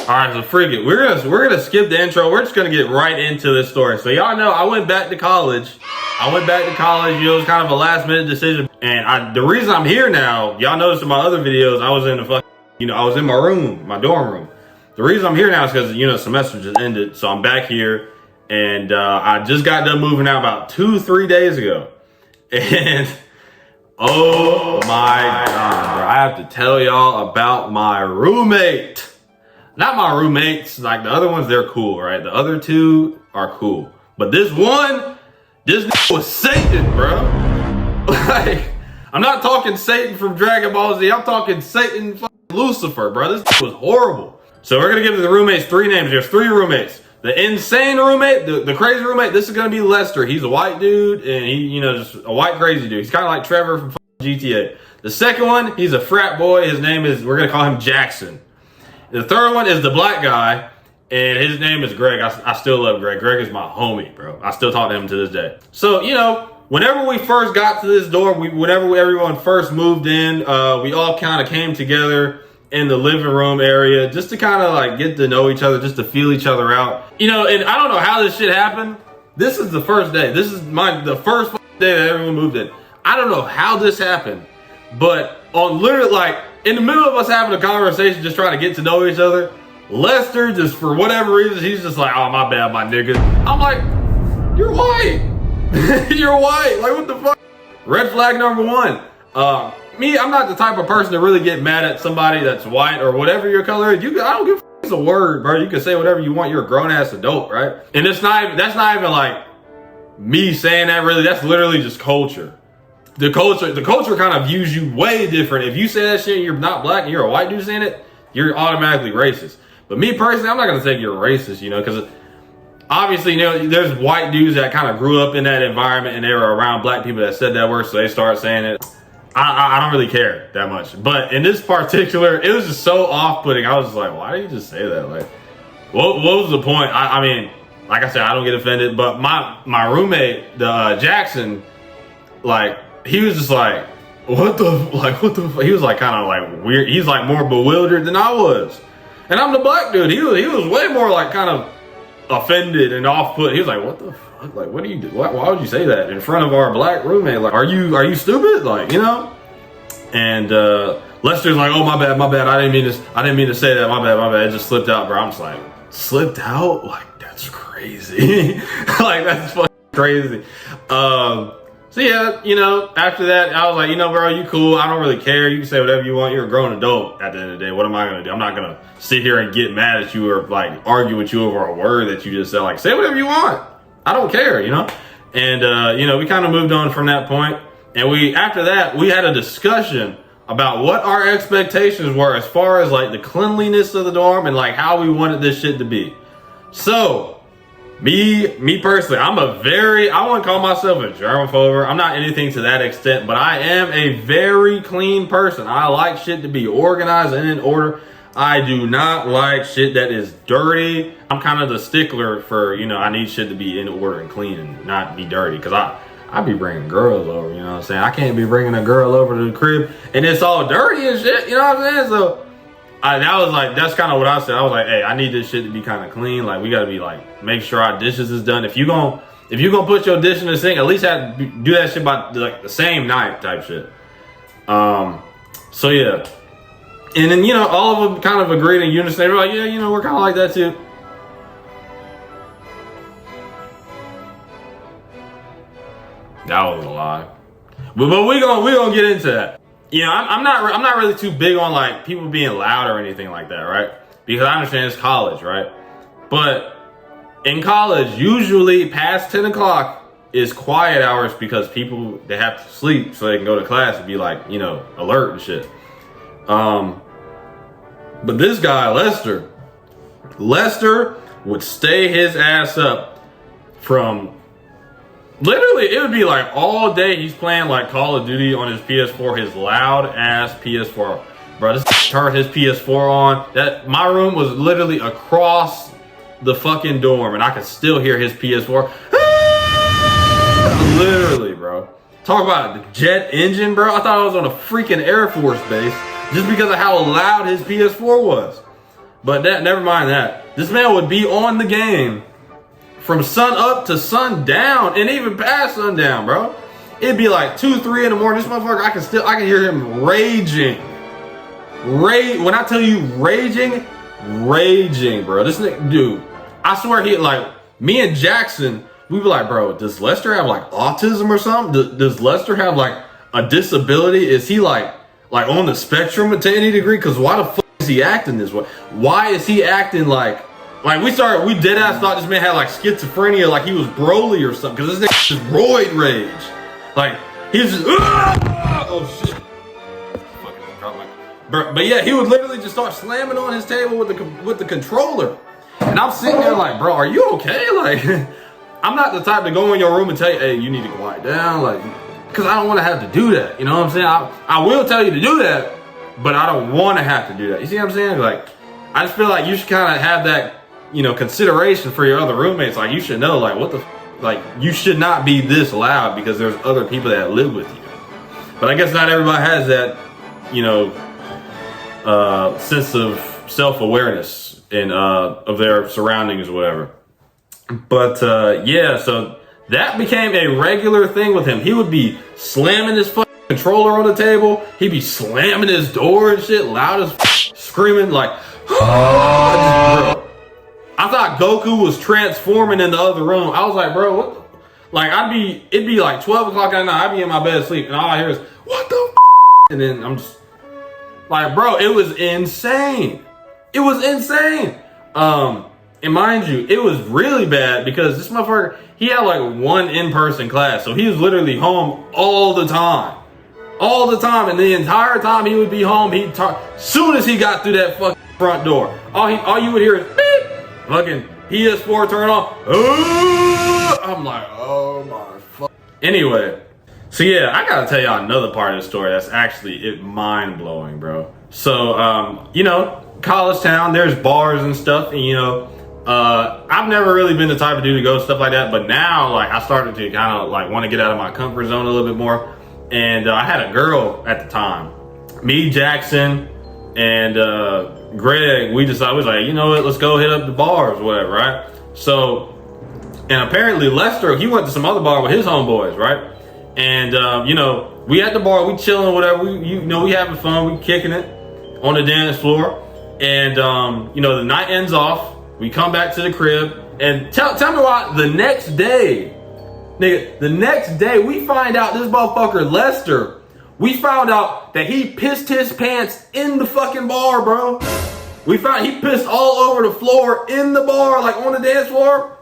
All right, so freak it. We're gonna skip the intro. We're just gonna get right into this story. So y'all know I went back to college. You know, it was kind of a last minute decision. And the reason I'm here now, y'all noticed in my other videos, I was in I was in my room, my dorm room. The reason I'm here now is because, the semester just ended. So I'm back here and I just got done moving out about 2-3 days ago. And oh my God, bro, I have to tell y'all about my roommate. Not my roommates, like the other ones, they're cool, right? The other two are cool. But this one, this was Satan, bro. Like, I'm not talking Satan from Dragon Ball Z. I'm talking Satan fucking Lucifer, bro. This was horrible. So we're gonna give the roommates 3 names. There's 3 roommates. The insane roommate, the crazy roommate, this is gonna be Lester. He's a white dude, and he, just a white crazy dude. He's kind of like Trevor from GTA. The second one, he's a frat boy. His name is, we're gonna call him Jackson. The third one is the black guy, and his name is Greg. I still love Greg. Greg is my homie, bro. I still talk to him to this day. So, whenever we first got to this dorm, whenever everyone first moved in, we all kind of came together in the living room area just to kind of like get to know each other, just to feel each other out. And I don't know how this shit happened. This is the first day. This is the first day that everyone moved in. I don't know how this happened, but on literally like, in the middle of us having a conversation, just trying to get to know each other, Lester, just for whatever reason, he's just like, oh, my bad, my nigga. I'm like, you're white. You're white. Like, what the fuck? Red flag number 1. I'm not the type of person to really get mad at somebody that's white or whatever your color is. I don't give a fuck. It's a word, bro. You can say whatever you want. You're a grown-ass adult, right? And that's not even like me saying that really. That's literally just culture. The culture kind of views you way different. If you say that shit and you're not black and you're a white dude saying it, you're automatically racist. But me personally, I'm not gonna say you're racist, because obviously, there's white dudes that kind of grew up in that environment and they were around black people that said that word, so they start saying it. I don't really care that much. But in this particular, it was just so off-putting. I was just like, why did you just say that? Like, what was the point? I mean, like I said, I don't get offended, but my roommate, the Jackson, like, he was just like, what the fuck? He was like kind of like weird. He's like more bewildered than I was. And I'm the black dude. He was way more like kind of offended and off-put. He was like, what the fuck? Like, what do you do? Why would you say that in front of our black roommate? Like, are you stupid? Like, And Lester's like, oh, my bad. I didn't mean to say that. My bad. It just slipped out, bro. I'm just like, slipped out? Like, that's crazy. Like, that's fucking crazy. So yeah, after that, I was like, bro, you cool. I don't really care. You can say whatever you want. You're a grown adult at the end of the day. What am I going to do? I'm not going to sit here and get mad at you or like argue with you over a word that you just said. Like, say whatever you want. I don't care, And, we kind of moved on from that point. And after that, we had a discussion about what our expectations were as far as like the cleanliness of the dorm and like how we wanted this shit to be. So, me personally, I wouldn't call myself a germaphobe. I'm not anything to that extent, but I am a very clean person. I like shit to be organized and in order. I do not like shit that is dirty. I'm kind of the stickler for, I need shit to be in order and clean and not be dirty. Because I be bringing girls over, you know what I'm saying? I can't be bringing a girl over to the crib and it's all dirty and shit, you know what I'm saying? So that's kind of what I said. I was like, hey, I need this shit to be kind of clean. Like, we got to be like, make sure our dishes is done. If you gonna put your dish in the sink, at least do that shit by like the same night type shit. So yeah. And then, all of them kind of agreed in unison. They were like, yeah, we're kind of like that too. That was a lie. But we gonna get into that. I'm not really too big on like people being loud or anything like that, right? Because I understand it's college, right? But in college, usually past 10 o'clock is quiet hours because people, they have to sleep so they can go to class and be like, alert and shit. But this guy, Lester would stay his ass up from literally, it would be like all day he's playing like Call of Duty on his PS4, his loud ass PS4. Bro, this turned his PS4 on. My room was literally across the fucking dorm and I could still hear his PS4. Literally, bro. Talk about the jet engine, bro. I thought I was on a freaking Air Force base just because of how loud his PS4 was. But never mind that. This man would be on the game from sun up to sundown, and even past sundown, bro. It'd be like 2, 3 in the morning. This motherfucker, I can hear him raging. When I tell you raging, bro. This nigga, dude, I swear me and Jackson, we were like, bro, does Lester have like autism or something? Does Lester have like a disability? Is he like on the spectrum to any degree? Because why the fuck is he acting this way? Why is he acting like we dead ass thought this man had like schizophrenia, like he was Broly or something? Because this nigga is roid rage. Like, he's just, oh shit. But yeah, he would literally just start slamming on his table with the controller. And I'm sitting there like, bro, are you okay? Like, I'm not the type to go in your room and tell you, hey, you need to quiet down. Like, because I don't want to have to do that. You know what I'm saying? I will tell you to do that, but I don't want to have to do that. You see what I'm saying? Like, I just feel like you should kind of have that, consideration for your other roommates. Like, you should know, like, you should not be this loud because there's other people that live with you. But I guess not everybody has that, sense of self-awareness and of their surroundings or whatever. But yeah, so that became a regular thing with him. He would be slamming his fucking controller on the table. He'd be slamming his door and shit, loud as screaming like, bro. I thought Goku was transforming in the other room. I was like, bro, what the? Like, it'd be like 12 o'clock at night. I'd be in my bed asleep, and all I hear is, what the And then I'm just like, bro, it was insane. It was insane. And mind you, it was really bad because this motherfucker, he had like one in-person class. So he was literally home all the time. All the time. And the entire time he would be home, he'd talk. Soon as he got through that fucking front door, all you would hear is beep. Fucking PS4 turn on. I'm like, oh my fuck. Anyway, so yeah, I gotta tell y'all another part of the story that's actually mind blowing, bro. So, college town, there's bars and stuff, and I've never really been the type of dude to go to stuff like that, but now, like, I started to kind of like want to get out of my comfort zone a little bit more. And I had a girl at the time, me, Jackson, and Greg. We decided, we was like, you know what, let's go hit up the bars, whatever, right? So, and apparently Lester, he went to some other bar with his homeboys, right? And we at the bar, we chilling, whatever. We having fun, we kicking it on the dance floor. And the night ends off. We come back to the crib, and tell me why the next day, nigga, we find out this motherfucker Lester, we found out that he pissed his pants in the fucking bar, bro. We found he pissed all over the floor in the bar, like on the dance floor.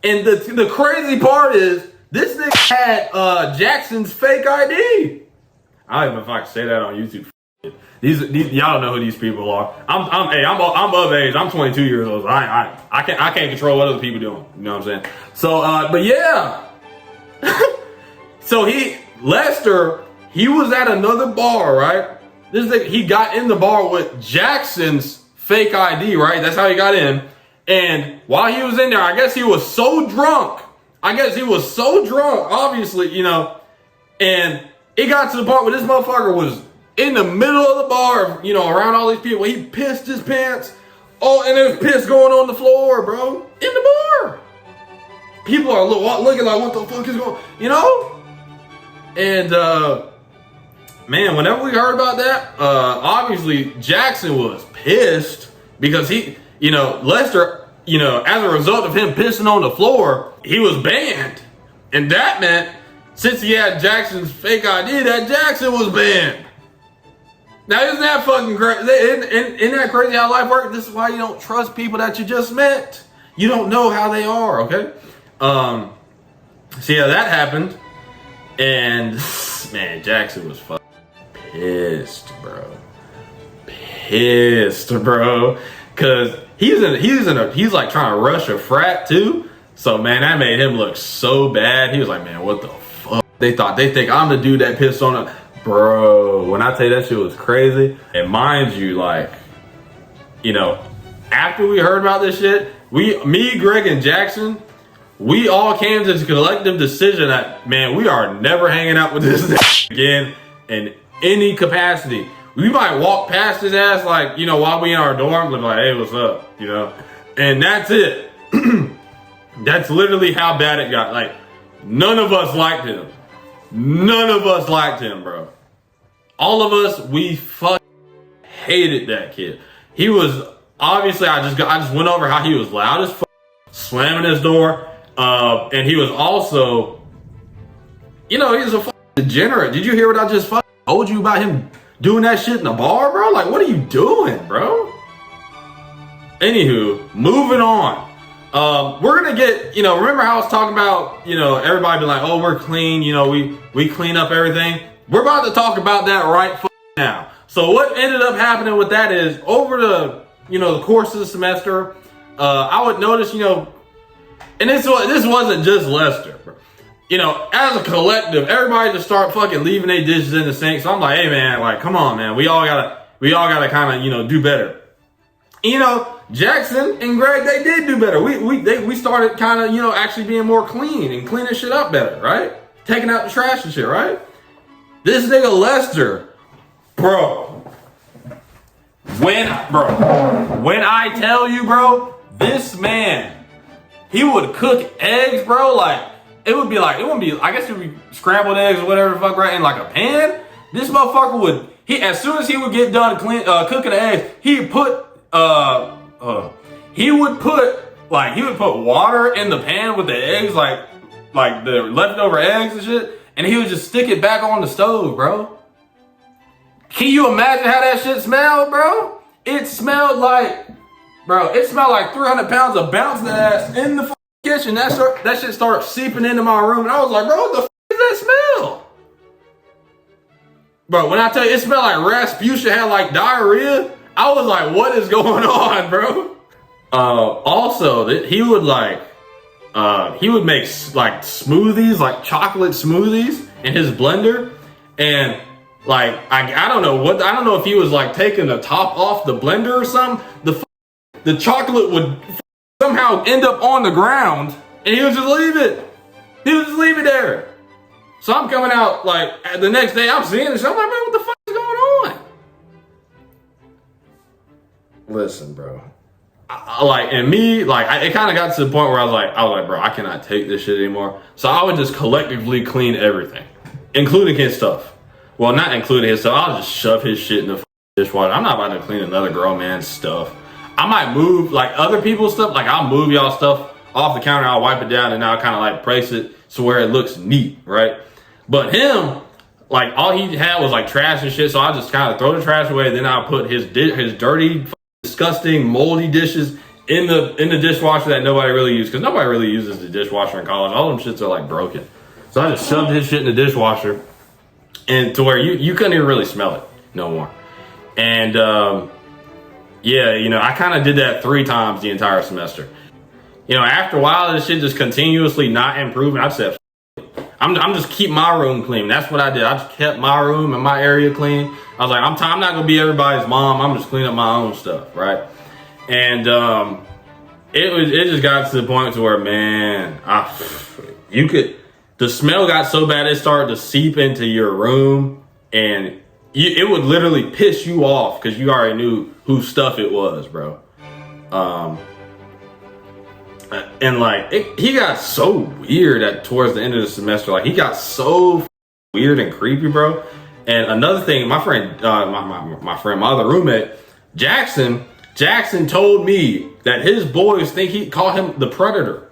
And the crazy part is, this nigga had Jackson's fake ID. I don't even know if I can say that on YouTube. These y'all know who these people are. I'm of age. I'm 22 years old. So I can't control what other people doing. You know what I'm saying? So but yeah. So Lester, he was at another bar, right? This nigga, he got in the bar with Jackson's fake ID, right? That's how he got in. And while he was in there, I guess he was so drunk. Obviously, and it got to the part where this motherfucker was in the middle of the bar, around all these people. He pissed his pants. Oh, and there's piss going on the floor, bro. In the bar. People are looking like, what the fuck is going on? And, man, whenever we heard about that, obviously Jackson was pissed because Lester, as a result of him pissing on the floor, he was banned. And that meant, since he had Jackson's fake ID, that Jackson was banned. Now, isn't that fucking crazy? Isn't that crazy how life works? This is why you don't trust people that you just met. You don't know how they are, okay? So yeah, that happened. And, man, Jackson was fucking pissed, bro. Cause he's like trying to rush a frat too. So man, that made him look so bad. He was like, man, what the fuck? They think I'm the dude that pissed on him. Bro, when I tell you that shit was crazy. And mind you, like, after we heard about this shit, me, Greg, and Jackson, we all came to this collective decision that, man, we are never hanging out with this again in any capacity. we might walk past his ass, like, you know, while we in our dorm, like, hey, what's up, you know? And that's it. That's literally how bad it got. Like, none of us liked him. None of us liked him, bro. All of us, we fucking hated that kid. He was, obviously, I just went over how he was loud as fuck, slamming his door. And he was also, you know, he was a fucking degenerate. Did you hear what I just fucking told you about him doing that shit in the bar, bro? Like, what are you doing, bro? Anywho, moving on. We're gonna get, you know, remember how I was talking about, you know, everybody be like, oh, we're clean, you know, we clean up everything. We're about to talk about that right now. So what ended up happening with that is over the, you know, the course of the semester, I would notice, you know, and this wasn't just Lester, bro. You know, as a collective, everybody just start fucking leaving their dishes in the sink. So I'm like, hey man, like, come on, man. We all gotta kind of, you know, do better. You know, Jackson and Greg, they did do better. We started kind of, you know, actually being more clean and cleaning shit up better, right? Taking out the trash and shit, right? This nigga Lester, bro. When I tell you, bro, this man, he would cook eggs, bro, like, it wouldn't be, I guess it would be scrambled eggs or whatever the fuck, right, in like a pan. This motherfucker would, as soon as he would get done cooking the eggs, he would put water in the pan with the eggs, like the leftover eggs and shit, and he would just stick it back on the stove, bro. Can you imagine how that shit smelled, bro? It smelled like 300 pounds of bouncing ass in the kitchen. That shit started seeping into my room, and I was like, bro, what the f is that smell? Bro, when I tell you it smelled like Rasputia had like diarrhea, I was like, what is going on, bro? Also, he would make like smoothies, like chocolate smoothies in his blender, and like I don't know if he was like taking the top off the blender or something. The chocolate would somehow end up on the ground, and he would just leave it. He would just leave it there. So I'm coming out like the next day, I'm seeing this. I'm like, man, what the fuck is going on? Listen, bro. It kind of got to the point where I was like, bro, I cannot take this shit anymore. So I would just collectively clean everything, including his stuff. Well, not including his stuff. I'll just shove his shit in the dishwasher. I'm not about to clean another grown man's stuff. I might move like other people's stuff. Like I'll move y'all stuff off the counter. I'll wipe it down and I'll kind of like place it so where it looks neat, right? But him, like all he had was like trash and shit. So I just kind of throw the trash away. Then I'll put his dirty, disgusting, moldy dishes in the dishwasher that nobody really uses, because nobody really uses the dishwasher in college. All them shits are like broken. So I just shoved his shit in the dishwasher, and to where you couldn't even really smell it no more. And yeah, you know, I kind of did that 3 times the entire semester. You know, after a while, this shit just continuously not improving. I said, I'm just keep my room clean. That's what I did. I just kept my room and my area clean. I was like, I'm not gonna be everybody's mom. I'm just cleaning up my own stuff, right? And it just got to the point to where, man, the smell got so bad it started to seep into your room, and it would literally piss you off because you already knew whose stuff it was, bro. And like he got so weird towards the end of the semester. Like he got so weird and creepy, bro. And another thing, my friend, my other roommate, Jackson told me that his boys think he call him the Predator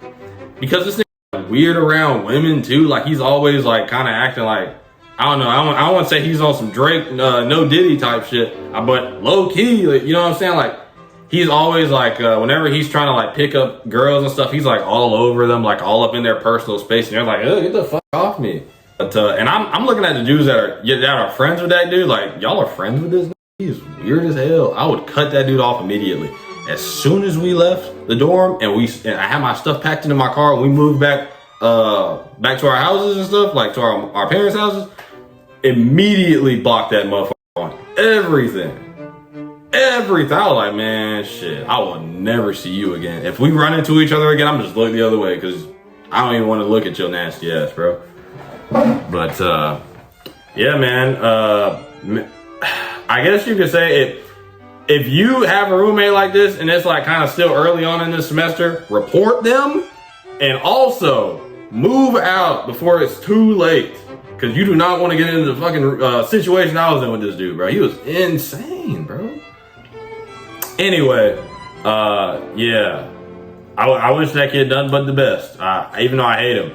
because this nigga weird around women too. Like he's always like kind of acting like, I don't know. I don't want to say he's on some Drake, no Diddy type shit, but low key, like, you know what I'm saying? Like he's always like, whenever he's trying to like pick up girls and stuff, he's like all over them, like all up in their personal space, and they're like, oh, get the fuck off me. But and I'm looking at the dudes that are friends with that dude. Like y'all are friends with this. He's weird as hell. I would cut that dude off immediately. As soon as we left the dorm and I had my stuff packed into my car and we moved back to our houses and stuff, like to our parents' houses, immediately blocked that motherfucker on everything. I was like, man, shit, I will never see you again. If we run into each other again, I'm just looking the other way because I don't even want to look at your nasty ass, bro. But yeah, man. I guess you could say if you have a roommate like this and it's like kind of still early on in the semester, report them and also move out before it's too late. Because you do not want to get into the fucking situation I was in with this dude, bro. He was insane, bro. Anyway, yeah. I wish that kid nothing but the best, even though I hate him.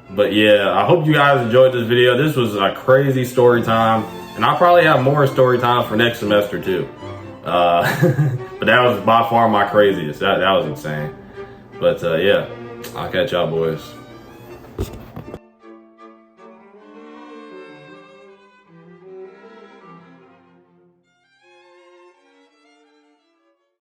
But yeah, I hope you guys enjoyed this video. This was a crazy story time. And I'll probably have more story times for next semester too. But that was by far my craziest. That was insane. But yeah, I'll catch y'all boys.